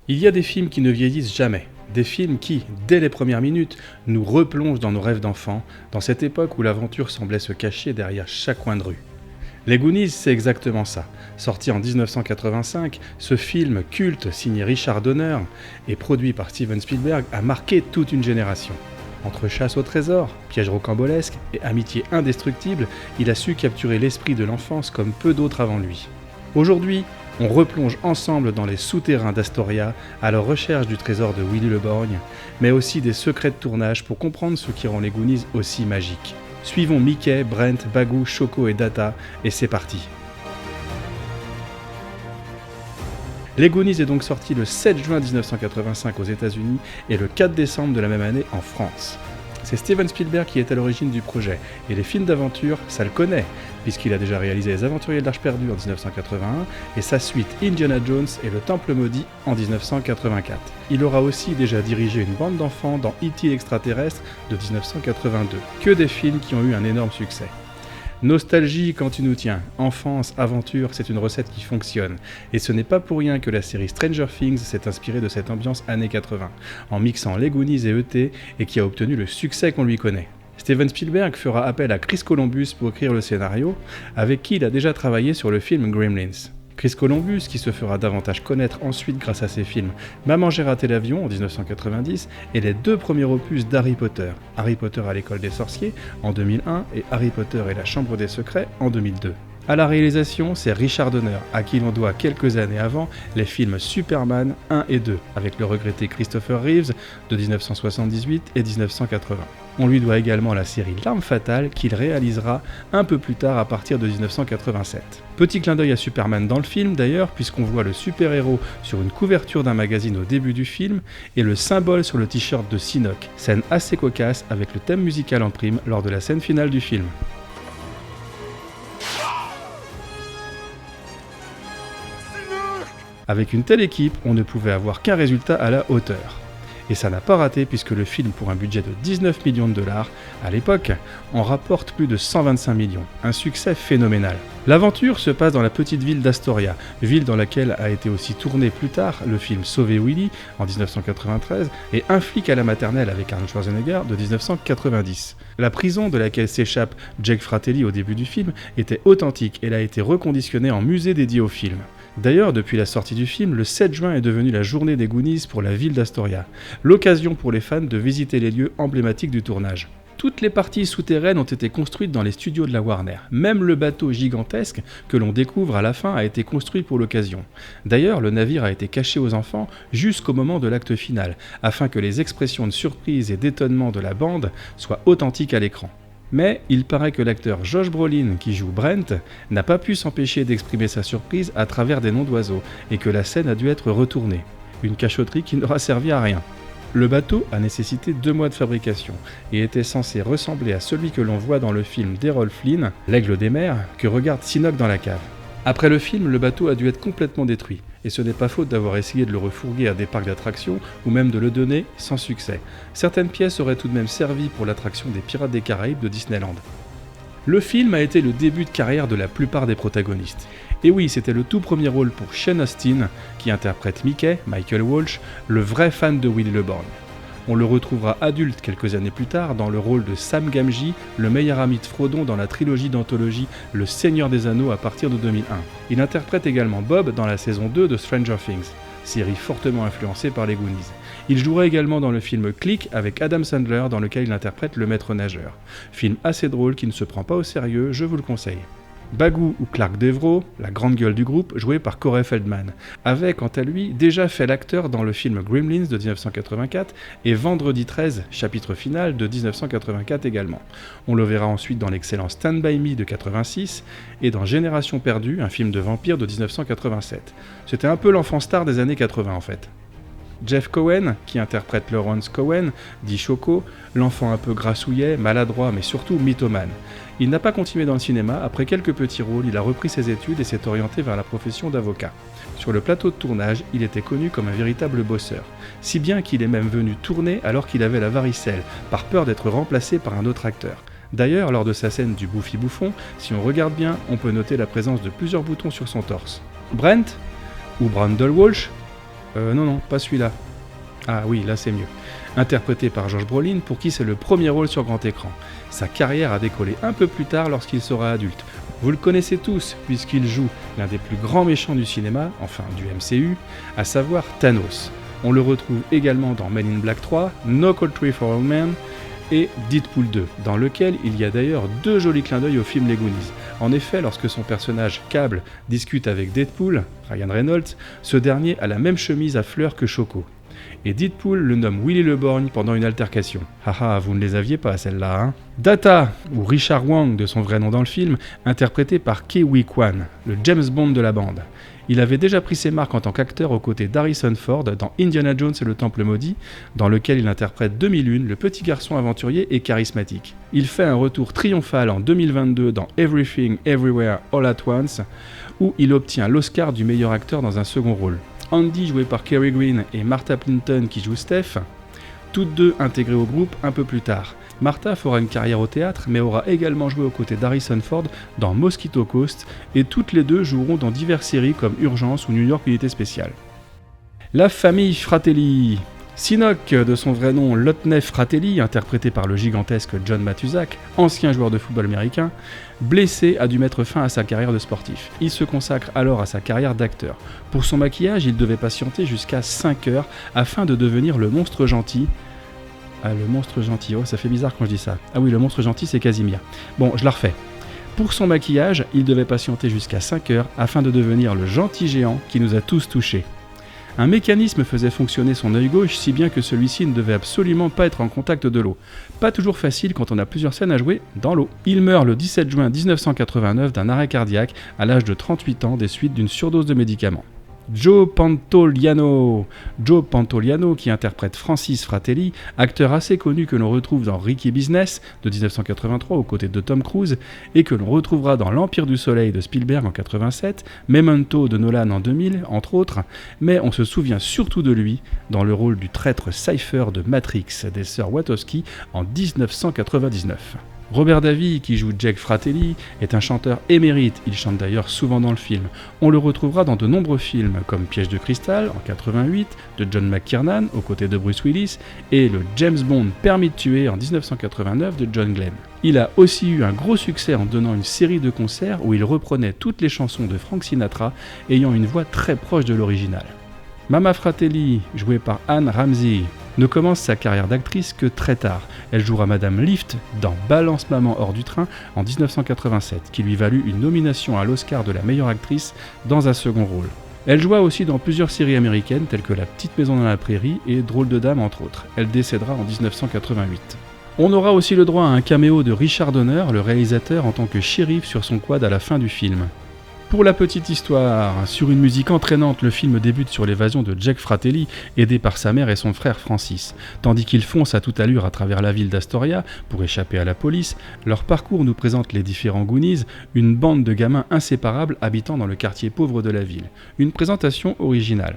Il y a des films qui ne vieillissent jamais, des films qui, dès les premières minutes, nous replongent dans nos rêves d'enfants, dans cette époque où l'aventure semblait se cacher derrière chaque coin de rue. Les Goonies, c'est exactement ça. Sorti en 1985, ce film culte signé Richard Donner et produit par Steven Spielberg a marqué toute une génération. Entre chasse au trésor, piège rocambolesque et amitié indestructible, il a su capturer l'esprit de l'enfance comme peu d'autres avant lui. Aujourd'hui, on replonge ensemble dans les souterrains d'Astoria à la recherche du trésor de Willy le Borgne, mais aussi des secrets de tournage pour comprendre ce qui rend les Goonies aussi magiques. Suivons Mickey, Brent, Bagoo, Choco et Data, et c'est parti. Les Goonies est donc sorti le 7 juin 1985 aux États-Unis et le 4 décembre de la même année en France. C'est Steven Spielberg qui est à l'origine du projet, et les films d'aventure, ça le connaît, puisqu'il a déjà réalisé Les Aventuriers de l'Arche perdue en 1981 et sa suite Indiana Jones et le Temple maudit en 1984. Il aura aussi déjà dirigé une bande d'enfants dans E.T. l'extraterrestre de 1982. Que des films qui ont eu un énorme succès. Nostalgie quand tu nous tiens, enfance, aventure, c'est une recette qui fonctionne. Et ce n'est pas pour rien que la série Stranger Things s'est inspirée de cette ambiance années 80, en mixant les Goonies et E.T. et qui a obtenu le succès qu'on lui connaît. Steven Spielberg fera appel à Chris Columbus pour écrire le scénario, avec qui il a déjà travaillé sur le film Gremlins. Chris Columbus, qui se fera davantage connaître ensuite grâce à ses films Maman j'ai raté l'avion en 1990 et les deux premiers opus d'Harry Potter, Harry Potter à l'école des sorciers en 2001 et Harry Potter et la chambre des secrets en 2002. À la réalisation, c'est Richard Donner, à qui l'on doit quelques années avant les films Superman 1 et 2, avec le regretté Christopher Reeves de 1978 et 1980. On lui doit également la série L'Arme Fatale qu'il réalisera un peu plus tard à partir de 1987. Petit clin d'œil à Superman dans le film d'ailleurs, puisqu'on voit le super-héros sur une couverture d'un magazine au début du film et le symbole sur le t-shirt de Sinoc, scène assez cocasse avec le thème musical en prime lors de la scène finale du film. Avec une telle équipe, on ne pouvait avoir qu'un résultat à la hauteur. Et ça n'a pas raté puisque le film, pour un budget de 19 millions de dollars, à l'époque, en rapporte plus de 125 millions. Un succès phénoménal. L'aventure se passe dans la petite ville d'Astoria, ville dans laquelle a été aussi tourné plus tard le film Sauver Willy en 1993 et Un flic à la maternelle avec Arnold Schwarzenegger de 1990. La prison de laquelle s'échappe Jake Fratelli au début du film était authentique et elle a été reconditionnée en musée dédié au film. D'ailleurs, depuis la sortie du film, le 7 juin est devenu la journée des Goonies pour la ville d'Astoria, l'occasion pour les fans de visiter les lieux emblématiques du tournage. Toutes les parties souterraines ont été construites dans les studios de la Warner. Même le bateau gigantesque que l'on découvre à la fin a été construit pour l'occasion. D'ailleurs, le navire a été caché aux enfants jusqu'au moment de l'acte final, afin que les expressions de surprise et d'étonnement de la bande soient authentiques à l'écran. Mais il paraît que l'acteur Josh Brolin, qui joue Brent, n'a pas pu s'empêcher d'exprimer sa surprise à travers des noms d'oiseaux, et que la scène a dû être retournée. Une cachotterie qui n'aura servi à rien. Le bateau a nécessité 2 mois de fabrication, et était censé ressembler à celui que l'on voit dans le film d'Errol Flynn, L'Aigle des mers, que regarde Sinoc dans la cave. Après le film, le bateau a dû être complètement détruit, et ce n'est pas faute d'avoir essayé de le refourguer à des parcs d'attractions ou même de le donner sans succès. Certaines pièces auraient tout de même servi pour l'attraction des Pirates des Caraïbes de Disneyland. Le film a été le début de carrière de la plupart des protagonistes. Et oui, c'était le tout premier rôle pour Sean Astin, qui interprète Mickey, Michael Walsh, le vrai fan de Willy le Borgne. On le retrouvera adulte quelques années plus tard dans le rôle de Sam Gamgee, le meilleur ami de Frodon dans la trilogie d'anthologie Le Seigneur des Anneaux à partir de 2001. Il interprète également Bob dans la saison 2 de Stranger Things, série fortement influencée par les Goonies. Il jouera également dans le film Click avec Adam Sandler dans lequel il interprète le maître nageur. Film assez drôle qui ne se prend pas au sérieux, je vous le conseille. Bagoo ou Clark Devereaux, la grande gueule du groupe, joué par Corey Feldman, avait quant à lui déjà fait l'acteur dans le film Gremlins de 1984 et Vendredi 13, chapitre final de 1984 également. On le verra ensuite dans l'excellent Stand By Me de 86 et dans Génération perdue, un film de vampire de 1987. C'était un peu l'enfant star des années 80 en fait. Jeff Cohen, qui interprète Lawrence Cohen, dit Choco, l'enfant un peu grassouillet, maladroit mais surtout mythomane. Il n'a pas continué dans le cinéma, après quelques petits rôles, il a repris ses études et s'est orienté vers la profession d'avocat. Sur le plateau de tournage, il était connu comme un véritable bosseur, si bien qu'il est même venu tourner alors qu'il avait la varicelle, par peur d'être remplacé par un autre acteur. D'ailleurs, lors de sa scène du Bouffi Bouffon, si on regarde bien, on peut noter la présence de plusieurs boutons sur son torse. Brent, ou Brundle Walsh, Non, pas celui-là. Ah oui, là c'est mieux. Interprété par Josh Brolin, pour qui c'est le premier rôle sur grand écran. Sa carrière a décollé un peu plus tard lorsqu'il sera adulte. Vous le connaissez tous, puisqu'il joue l'un des plus grands méchants du cinéma, enfin du MCU, à savoir Thanos. On le retrouve également dans Men in Black 3, No Country for Old Men et Deadpool 2, dans lequel il y a d'ailleurs 2 jolis clins d'œil au film Les Goonies. En effet, lorsque son personnage Cable discute avec Deadpool, Ryan Reynolds, ce dernier a la même chemise à fleurs que Choco. Et Deadpool le nomme Willy le Borgne pendant une altercation. Haha, vous ne les aviez pas celle-là, hein. Data, ou Richard Wang de son vrai nom dans le film, interprété par Ke Huy Quan, le James Bond de la bande. Il avait déjà pris ses marques en tant qu'acteur aux côtés d'Harrison Ford dans Indiana Jones et le Temple Maudit, dans lequel il interprète 2001, le petit garçon aventurier et charismatique. Il fait un retour triomphal en 2022 dans Everything Everywhere All at Once, où il obtient l'Oscar du meilleur acteur dans un second rôle. Andy joué par Kerry Green et Martha Plimpton qui joue Steph, toutes deux intégrées au groupe un peu plus tard. Martha fera une carrière au théâtre mais aura également joué aux côtés d'Harrison Ford dans Mosquito Coast et toutes les deux joueront dans diverses séries comme Urgence ou New York Unité Spéciale. La famille Fratelli. Sinoc, de son vrai nom Lotnef Fratelli, interprété par le gigantesque John Matuszak, ancien joueur de football américain, blessé, a dû mettre fin à sa carrière de sportif. Il se consacre alors à sa carrière d'acteur. Pour son maquillage, il devait patienter jusqu'à 5 heures afin de devenir le monstre gentil. Ah, le monstre gentil, oh ça fait bizarre quand je dis ça. Ah oui, le monstre gentil c'est Casimir. Bon, je la refais. Pour son maquillage, il devait patienter jusqu'à 5 heures afin de devenir le gentil géant qui nous a tous touchés. Un mécanisme faisait fonctionner son œil gauche si bien que celui-ci ne devait absolument pas être en contact de l'eau. Pas toujours facile quand on a plusieurs scènes à jouer dans l'eau. Il meurt le 17 juin 1989 d'un arrêt cardiaque à l'âge de 38 ans des suites d'une surdose de médicaments. Joe Pantoliano, qui interprète Francis Fratelli, acteur assez connu que l'on retrouve dans Risky Business de 1983 aux côtés de Tom Cruise et que l'on retrouvera dans L'Empire du Soleil de Spielberg en 87, Memento de Nolan en 2000 entre autres, mais on se souvient surtout de lui dans le rôle du traître Cypher de Matrix des sœurs Wachowski en 1999. Robert Davi, qui joue Jake Fratelli, est un chanteur émérite, il chante d'ailleurs souvent dans le film. On le retrouvera dans de nombreux films comme Piège de cristal en 88 de John McTiernan aux côtés de Bruce Willis et le James Bond Permis de tuer en 1989 de John Glenn. Il a aussi eu un gros succès en donnant une série de concerts où il reprenait toutes les chansons de Frank Sinatra ayant une voix très proche de l'original. Mama Fratelli, jouée par Anne Ramsey, ne commence sa carrière d'actrice que très tard. Elle jouera Madame Lift dans Balance Maman hors du train en 1987, qui lui valut une nomination à l'Oscar de la meilleure actrice dans un second rôle. Elle joua aussi dans plusieurs séries américaines telles que La Petite Maison dans la Prairie et Drôle de Dame entre autres. Elle décédera en 1988. On aura aussi le droit à un caméo de Richard Donner, le réalisateur, en tant que shérif sur son quad à la fin du film. Pour la petite histoire, sur une musique entraînante, le film débute sur l'évasion de Jake Fratelli, aidé par sa mère et son frère Francis. Tandis qu'ils foncent à toute allure à travers la ville d'Astoria pour échapper à la police, leur parcours nous présente les différents Goonies, une bande de gamins inséparables habitant dans le quartier pauvre de la ville. Une présentation originale.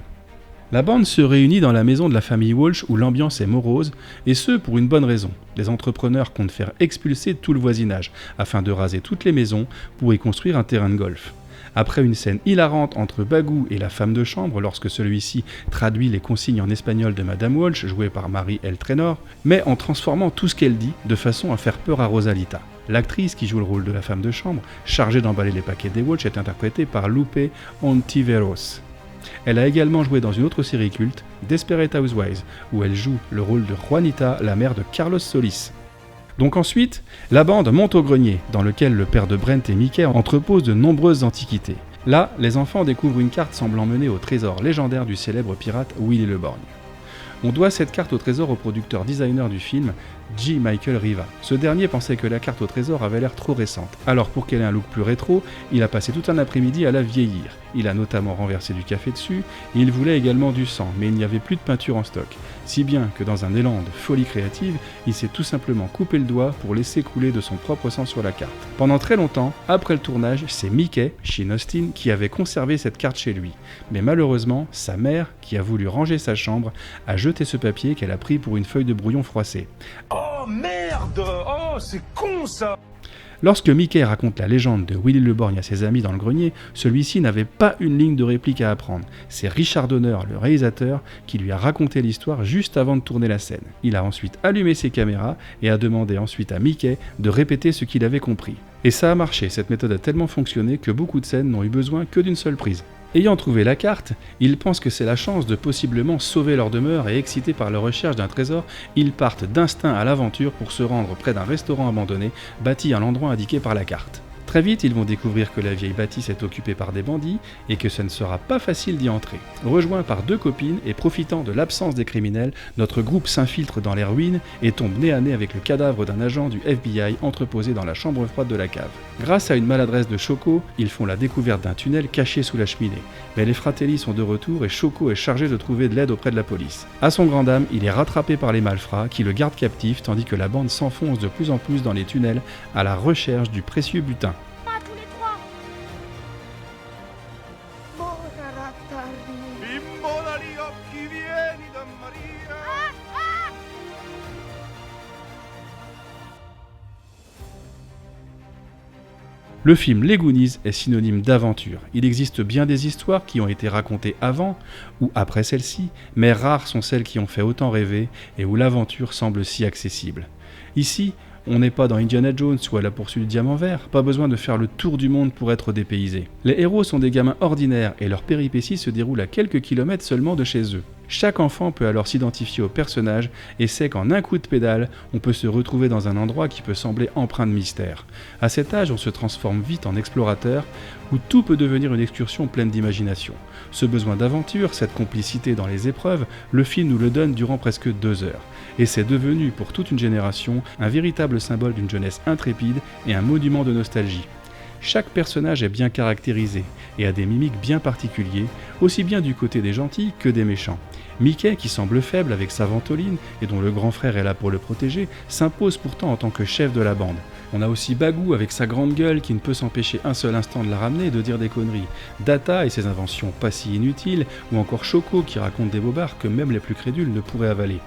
La bande se réunit dans la maison de la famille Walsh où l'ambiance est morose, et ce pour une bonne raison. Les entrepreneurs comptent faire expulser tout le voisinage, afin de raser toutes les maisons pour y construire un terrain de golf. Après une scène hilarante entre Bagou et la femme de chambre lorsque celui-ci traduit les consignes en espagnol de Madame Walsh, jouée par Marie L. Trainor, mais en transformant tout ce qu'elle dit de façon à faire peur à Rosalita. L'actrice qui joue le rôle de la femme de chambre, chargée d'emballer les paquets des Walsh, est interprétée par Lupe Ontiveros. Elle a également joué dans une autre série culte, Desperate Housewives, où elle joue le rôle de Juanita, la mère de Carlos Solis. Donc ensuite, la bande monte au grenier, dans lequel le père de Brent et Mickey entreposent de nombreuses antiquités. Là, les enfants découvrent une carte semblant mener au trésor légendaire du célèbre pirate Willy le Borgne. On doit cette carte au trésor au producteur designer du film, J. Michael Riva. Ce dernier pensait que la carte au trésor avait l'air trop récente. Alors pour qu'elle ait un look plus rétro, il a passé tout un après-midi à la vieillir. Il a notamment renversé du café dessus, et il voulait également du sang, mais il n'y avait plus de peinture en stock. Si bien que dans un élan de folie créative, il s'est tout simplement coupé le doigt pour laisser couler de son propre sang sur la carte. Pendant très longtemps, après le tournage, c'est Mickey, Sean Austin, qui avait conservé cette carte chez lui. Mais malheureusement, sa mère, qui a voulu ranger sa chambre, a jeté ce papier qu'elle a pris pour une feuille de brouillon froissée. Oh merde! Oh, c'est con ça! Lorsque Mickey raconte la légende de Willy le Borgne à ses amis dans le grenier, celui-ci n'avait pas une ligne de réplique à apprendre. C'est Richard Donner, le réalisateur, qui lui a raconté l'histoire juste avant de tourner la scène. Il a ensuite allumé ses caméras et a demandé ensuite à Mickey de répéter ce qu'il avait compris. Et ça a marché, cette méthode a tellement fonctionné que beaucoup de scènes n'ont eu besoin que d'une seule prise. Ayant trouvé la carte, ils pensent que c'est la chance de possiblement sauver leur demeure et excités par la recherche d'un trésor, ils partent d'instinct à l'aventure pour se rendre près d'un restaurant abandonné, bâti à l'endroit indiqué par la carte. Très vite, ils vont découvrir que la vieille bâtisse est occupée par des bandits et que ce ne sera pas facile d'y entrer. Rejoint par deux copines et profitant de l'absence des criminels, notre groupe s'infiltre dans les ruines et tombe nez à nez avec le cadavre d'un agent du FBI entreposé dans la chambre froide de la cave. Grâce à une maladresse de Choco, ils font la découverte d'un tunnel caché sous la cheminée. Mais les Fratelli sont de retour et Choco est chargé de trouver de l'aide auprès de la police. À son grand dam, il est rattrapé par les malfrats qui le gardent captif tandis que la bande s'enfonce de plus en plus dans les tunnels à la recherche du précieux butin. Le film Les Goonies est synonyme d'aventure. Il existe bien des histoires qui ont été racontées avant ou après celle-ci, mais rares sont celles qui ont fait autant rêver et où l'aventure semble si accessible. Ici, on n'est pas dans Indiana Jones ou à la poursuite du diamant vert, pas besoin de faire le tour du monde pour être dépaysé. Les héros sont des gamins ordinaires et leurs péripéties se déroulent à quelques kilomètres seulement de chez eux. Chaque enfant peut alors s'identifier au personnage et sait qu'en un coup de pédale, on peut se retrouver dans un endroit qui peut sembler empreint de mystère. À cet âge, on se transforme vite en explorateur, où tout peut devenir une excursion pleine d'imagination. Ce besoin d'aventure, cette complicité dans les épreuves, le film nous le donne durant presque 2 heures. Et c'est devenu, pour toute une génération, un véritable symbole d'une jeunesse intrépide et un monument de nostalgie. Chaque personnage est bien caractérisé et a des mimiques bien particuliers, aussi bien du côté des gentils que des méchants. Mickey, qui semble faible avec sa ventoline et dont le grand frère est là pour le protéger, s'impose pourtant en tant que chef de la bande. On a aussi Bagou avec sa grande gueule qui ne peut s'empêcher un seul instant de la ramener et de dire des conneries. Data et ses inventions pas si inutiles, ou encore Choco qui raconte des bobards que même les plus crédules ne pourraient avaler.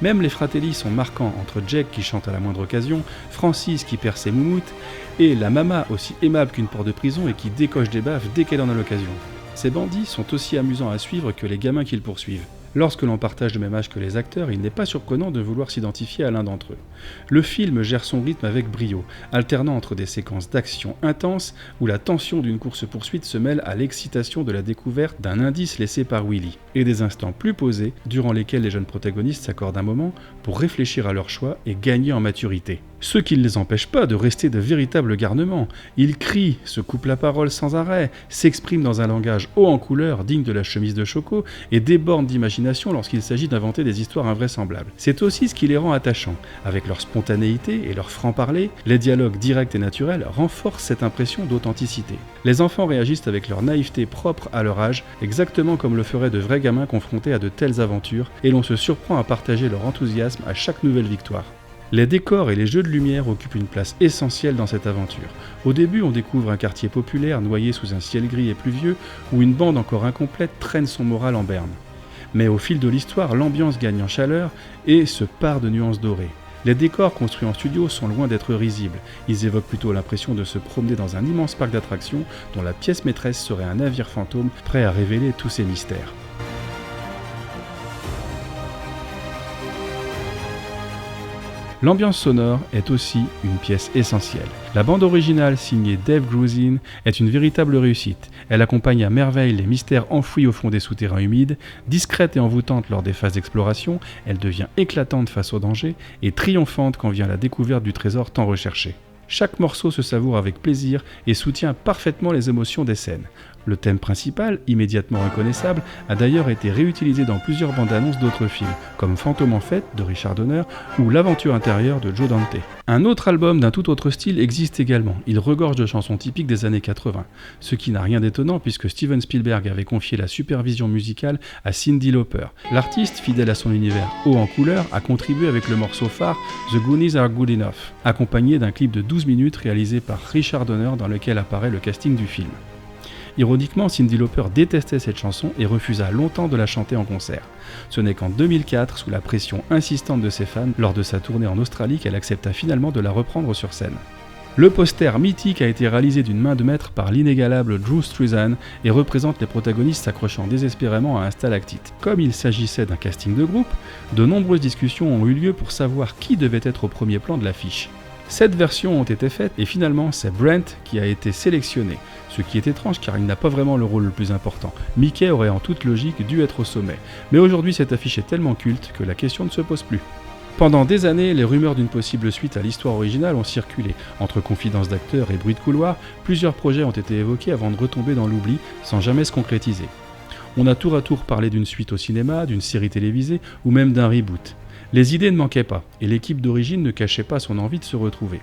Même les Fratelli sont marquants entre Jack qui chante à la moindre occasion, Francis qui perd ses moumoutes, et la Mama aussi aimable qu'une porte de prison et qui décoche des baffes dès qu'elle en a l'occasion. Ces bandits sont aussi amusants à suivre que les gamins qu'ils poursuivent. Lorsque l'on partage le même âge que les acteurs, il n'est pas surprenant de vouloir s'identifier à l'un d'entre eux. Le film gère son rythme avec brio, alternant entre des séquences d'action intenses où la tension d'une course-poursuite se mêle à l'excitation de la découverte d'un indice laissé par Willy, et des instants plus posés durant lesquels les jeunes protagonistes s'accordent un moment pour réfléchir à leur choix et gagner en maturité. Ce qui ne les empêche pas de rester de véritables garnements. Ils crient, se coupent la parole sans arrêt, s'expriment dans un langage haut en couleur digne de la chemise de Choco et débordent d'imagination lorsqu'il s'agit d'inventer des histoires invraisemblables. C'est aussi ce qui les rend attachants. Avec leur spontanéité et leur franc-parler, les dialogues directs et naturels renforcent cette impression d'authenticité. Les enfants réagissent avec leur naïveté propre à leur âge, exactement comme le feraient de vrais gamins confrontés à de telles aventures, et l'on se surprend à partager leur enthousiasme à chaque nouvelle victoire. Les décors et les jeux de lumière occupent une place essentielle dans cette aventure. Au début, on découvre un quartier populaire noyé sous un ciel gris et pluvieux, où une bande encore incomplète traîne son moral en berne. Mais au fil de l'histoire, l'ambiance gagne en chaleur et se pare de nuances dorées. Les décors construits en studio sont loin d'être risibles. Ils évoquent plutôt l'impression de se promener dans un immense parc d'attractions dont la pièce maîtresse serait un navire fantôme prêt à révéler tous ses mystères. L'ambiance sonore est aussi une pièce essentielle. La bande originale signée Dave Grusin est une véritable réussite. Elle accompagne à merveille les mystères enfouis au fond des souterrains humides. Discrète et envoûtante lors des phases d'exploration, elle devient éclatante face au danger et triomphante quand vient la découverte du trésor tant recherché. Chaque morceau se savoure avec plaisir et soutient parfaitement les émotions des scènes. Le thème principal, immédiatement reconnaissable, a d'ailleurs été réutilisé dans plusieurs bandes annonces d'autres films, comme Fantôme en fête de Richard Donner ou L'aventure intérieure de Joe Dante. Un autre album d'un tout autre style existe également. Il regorge de chansons typiques des années 80, ce qui n'a rien d'étonnant puisque Steven Spielberg avait confié la supervision musicale à Cyndi Lauper. L'artiste, fidèle à son univers haut en couleur, a contribué avec le morceau phare The Goonies Are Good Enough, accompagné d'un clip de 12 minutes réalisé par Richard Donner dans lequel apparaît le casting du film. Ironiquement, Cyndi Lauper détestait cette chanson et refusa longtemps de la chanter en concert. Ce n'est qu'en 2004, sous la pression insistante de ses fans, lors de sa tournée en Australie, qu'elle accepta finalement de la reprendre sur scène. Le poster mythique a été réalisé d'une main de maître par l'inégalable Drew Struzan et représente les protagonistes s'accrochant désespérément à un stalactite. Comme il s'agissait d'un casting de groupe, de nombreuses discussions ont eu lieu pour savoir qui devait être au premier plan de l'affiche. 7 versions ont été faites et finalement c'est Brent qui a été sélectionné, ce qui est étrange car il n'a pas vraiment le rôle le plus important. Mickey aurait en toute logique dû être au sommet, mais aujourd'hui cette affiche est tellement culte que la question ne se pose plus. Pendant des années, les rumeurs d'une possible suite à l'histoire originale ont circulé. Entre confidences d'acteurs et bruits de couloir, plusieurs projets ont été évoqués avant de retomber dans l'oubli sans jamais se concrétiser. On a tour à tour parlé d'une suite au cinéma, d'une série télévisée ou même d'un reboot. Les idées ne manquaient pas et l'équipe d'origine ne cachait pas son envie de se retrouver.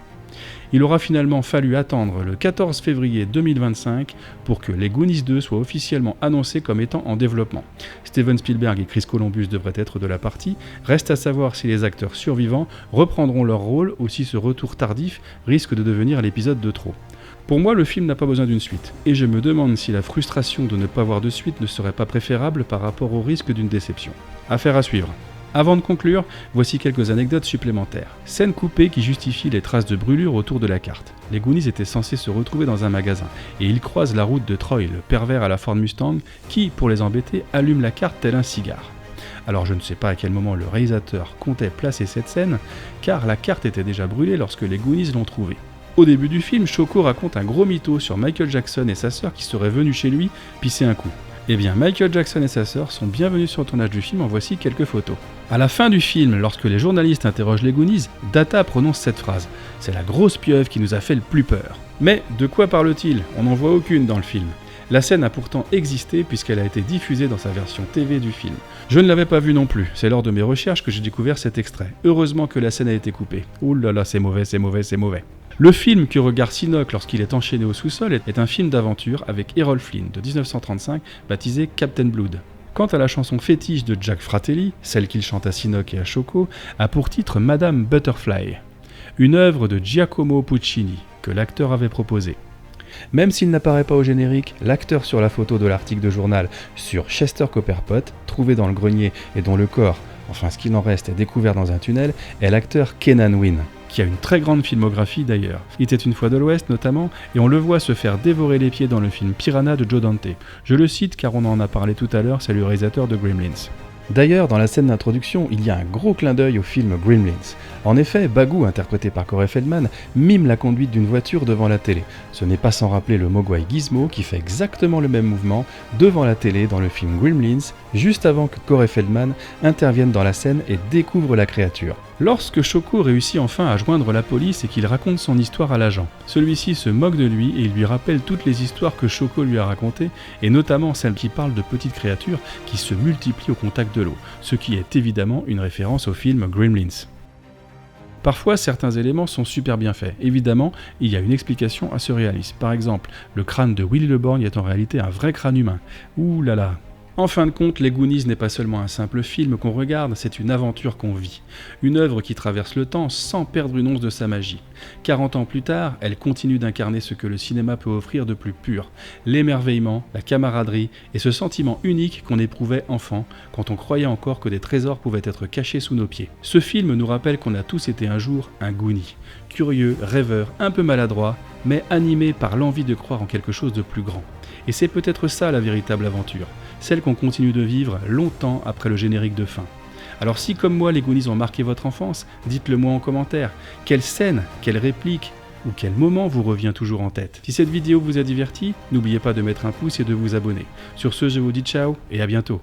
Il aura finalement fallu attendre le 14 février 2025 pour que les Goonies 2 soient officiellement annoncés comme étant en développement. Steven Spielberg et Chris Columbus devraient être de la partie, reste à savoir si les acteurs survivants reprendront leur rôle ou si ce retour tardif risque de devenir l'épisode de trop. Pour moi, le film n'a pas besoin d'une suite, et je me demande si la frustration de ne pas voir de suite ne serait pas préférable par rapport au risque d'une déception. Affaire à suivre. Avant de conclure, voici quelques anecdotes supplémentaires. Scène coupée qui justifie les traces de brûlure autour de la carte. Les Goonies étaient censés se retrouver dans un magasin, et ils croisent la route de Troy, le pervers à la Ford Mustang, qui, pour les embêter, allume la carte tel un cigare. Alors je ne sais pas à quel moment le réalisateur comptait placer cette scène, car la carte était déjà brûlée lorsque les Goonies l'ont trouvée. Au début du film, Choco raconte un gros mytho sur Michael Jackson et sa sœur qui seraient venus chez lui pisser un coup. Eh bien, Michael Jackson et sa sœur sont bienvenus sur le tournage du film, en voici quelques photos. À la fin du film, lorsque les journalistes interrogent les Goonies, Data prononce cette phrase. C'est la grosse pieuvre qui nous a fait le plus peur. Mais de quoi parle-t-il ? On n'en voit aucune dans le film. La scène a pourtant existé puisqu'elle a été diffusée dans sa version TV du film. Je ne l'avais pas vue non plus, c'est lors de mes recherches que j'ai découvert cet extrait. Heureusement que la scène a été coupée. Ouh là là, c'est mauvais, c'est mauvais, c'est mauvais. Le film que regarde Sinoc lorsqu'il est enchaîné au sous-sol est un film d'aventure avec Errol Flynn de 1935 baptisé Captain Blood. Quant à la chanson fétiche de Jack Fratelli, celle qu'il chante à Sinoc et à Choco, a pour titre Madame Butterfly, une œuvre de Giacomo Puccini que l'acteur avait proposée. Même s'il n'apparaît pas au générique, l'acteur sur la photo de l'article de journal sur Chester Copperpot, trouvé dans le grenier et dont le corps, enfin ce qu'il en reste, est découvert dans un tunnel, est l'acteur Kenan Wynn, qui a une très grande filmographie d'ailleurs. Il était une fois de l'Ouest notamment, et on le voit se faire dévorer les pieds dans le film Piranha de Joe Dante. Je le cite car on en a parlé tout à l'heure, c'est le réalisateur de Gremlins. D'ailleurs, dans la scène d'introduction, il y a un gros clin d'œil au film Gremlins. En effet, Bagou, interprété par Corey Feldman, mime la conduite d'une voiture devant la télé. Ce n'est pas sans rappeler le mogwai Gizmo qui fait exactement le même mouvement devant la télé dans le film Gremlins, juste avant que Corey Feldman intervienne dans la scène et découvre la créature. Lorsque Choco réussit enfin à joindre la police et qu'il raconte son histoire à l'agent, celui-ci se moque de lui et il lui rappelle toutes les histoires que Choco lui a racontées, et notamment celles qui parlent de petites créatures qui se multiplient au contact de l'eau, ce qui est évidemment une référence au film Gremlins. Parfois, certains éléments sont super bien faits. Évidemment, il y a une explication à ce réalisme. Par exemple, le crâne de Willy Le Borgne est en réalité un vrai crâne humain. Ouh là là. En fin de compte, Les Goonies n'est pas seulement un simple film qu'on regarde, c'est une aventure qu'on vit. Une œuvre qui traverse le temps sans perdre une once de sa magie. 40 ans plus tard, elle continue d'incarner ce que le cinéma peut offrir de plus pur. L'émerveillement, la camaraderie et ce sentiment unique qu'on éprouvait enfant quand on croyait encore que des trésors pouvaient être cachés sous nos pieds. Ce film nous rappelle qu'on a tous été un jour un Goonie. Curieux, rêveur, un peu maladroit, mais animé par l'envie de croire en quelque chose de plus grand. Et c'est peut-être ça la véritable aventure, celle qu'on continue de vivre longtemps après le générique de fin. Alors si comme moi les Goonies ont marqué votre enfance, dites-le moi en commentaire. Quelle scène, quelle réplique ou quel moment vous revient toujours en tête? Si cette vidéo vous a diverti, n'oubliez pas de mettre un pouce et de vous abonner. Sur ce, je vous dis ciao et à bientôt.